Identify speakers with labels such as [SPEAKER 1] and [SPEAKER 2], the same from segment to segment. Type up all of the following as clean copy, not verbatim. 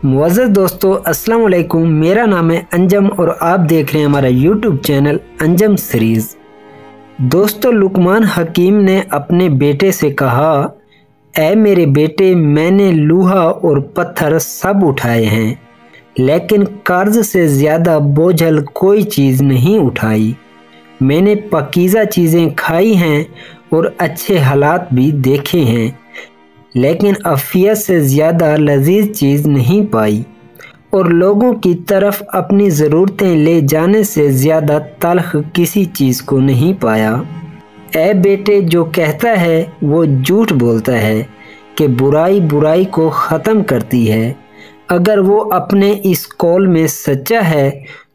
[SPEAKER 1] मुअज़्ज़ज़ दोस्तों, अस्सलाम वालेकुम। मेरा नाम है अंजम और आप देख रहे हैं हमारा यूट्यूब चैनल अंजम सीरीज़। दोस्तों, लुकमान हकीम ने अपने बेटे से कहा, ऐ मेरे बेटे, मैंने लोहा और पत्थर सब उठाए हैं, लेकिन कर्ज से ज़्यादा बोझल कोई चीज़ नहीं उठाई। मैंने पाकीज़ा चीज़ें खाई हैं और अच्छे हालात भी देखे हैं, लेकिन अफ़ियत से ज़्यादा लजीज चीज़ नहीं पाई, और लोगों की तरफ अपनी ज़रूरतें ले जाने से ज़्यादा तल्ख़ किसी चीज़ को नहीं पाया। ऐ बेटे, जो कहता है वो झूठ बोलता है कि बुराई बुराई को ख़त्म करती है। अगर वो अपने इस कौल में सच्चा है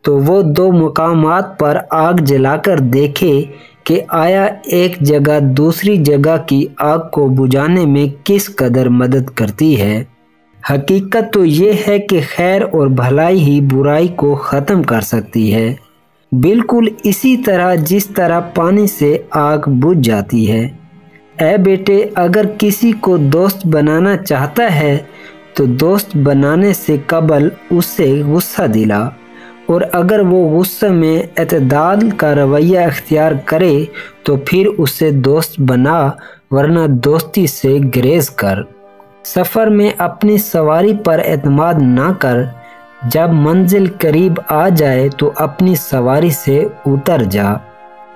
[SPEAKER 1] तो वो दो मकामात पर आग जलाकर देखे कि आया एक जगह दूसरी जगह की आग को बुझाने में किस कदर मदद करती है। हकीकत तो ये है कि खैर और भलाई ही बुराई को ख़त्म कर सकती है, बिल्कुल इसी तरह जिस तरह पानी से आग बुझ जाती है। ऐ बेटे, अगर किसी को दोस्त बनाना चाहता है तो दोस्त बनाने से कबल उससे गुस्सा दिला, और अगर वो गुस्से में एतदाल का रवैया अख्तियार करे तो फिर उसे दोस्त बना, वरना दोस्ती से गुरेज कर। सफ़र में अपनी सवारी पर एतमाद ना कर, जब मंजिल करीब आ जाए तो अपनी सवारी से उतर जा।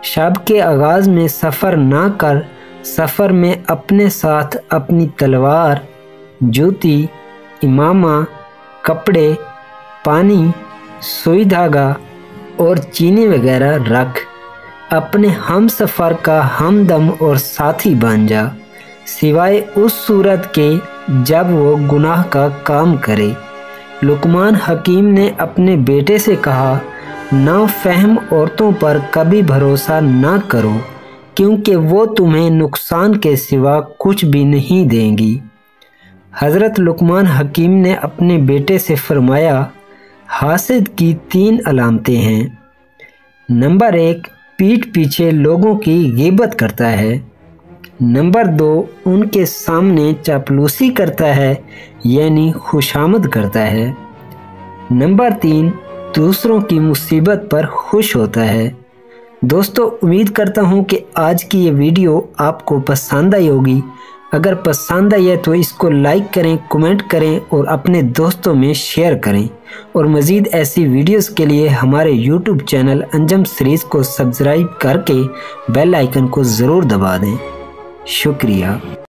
[SPEAKER 1] शब के आगाज़ में सफ़र ना कर, सफ़र में अपने साथ अपनी तलवार, जूती, इमामा, कपड़े, पानी, सुई धागा और चीनी वगैरह रख। अपने हम सफ़र का हमदम और साथी बन जा, सिवाय उस सूरत के जब वो गुनाह का काम करे। लुकमान हकीम ने अपने बेटे से कहा, नाफहम औरतों पर कभी भरोसा ना करो, क्योंकि वो तुम्हें नुकसान के सिवा कुछ भी नहीं देंगी। हज़रत लुकमान हकीम ने अपने बेटे से फरमाया, हासिद की 3 अलामतें हैं। नंबर 1, पीठ पीछे लोगों की ग़ीबत करता है। नंबर 2, उनके सामने चापलूसी करता है, यानी खुशामद करता है। नंबर 3, दूसरों की मुसीबत पर खुश होता है। दोस्तों, उम्मीद करता हूँ कि आज की ये वीडियो आपको पसंद आई होगी। अगर पसंद आई है तो इसको लाइक करें, कमेंट करें और अपने दोस्तों में शेयर करें, और मज़ीद ऐसी वीडियोस के लिए हमारे यूट्यूब चैनल अंजम सीरीज़ को सब्सक्राइब करके बेल आइकन को ज़रूर दबा दें। शुक्रिया।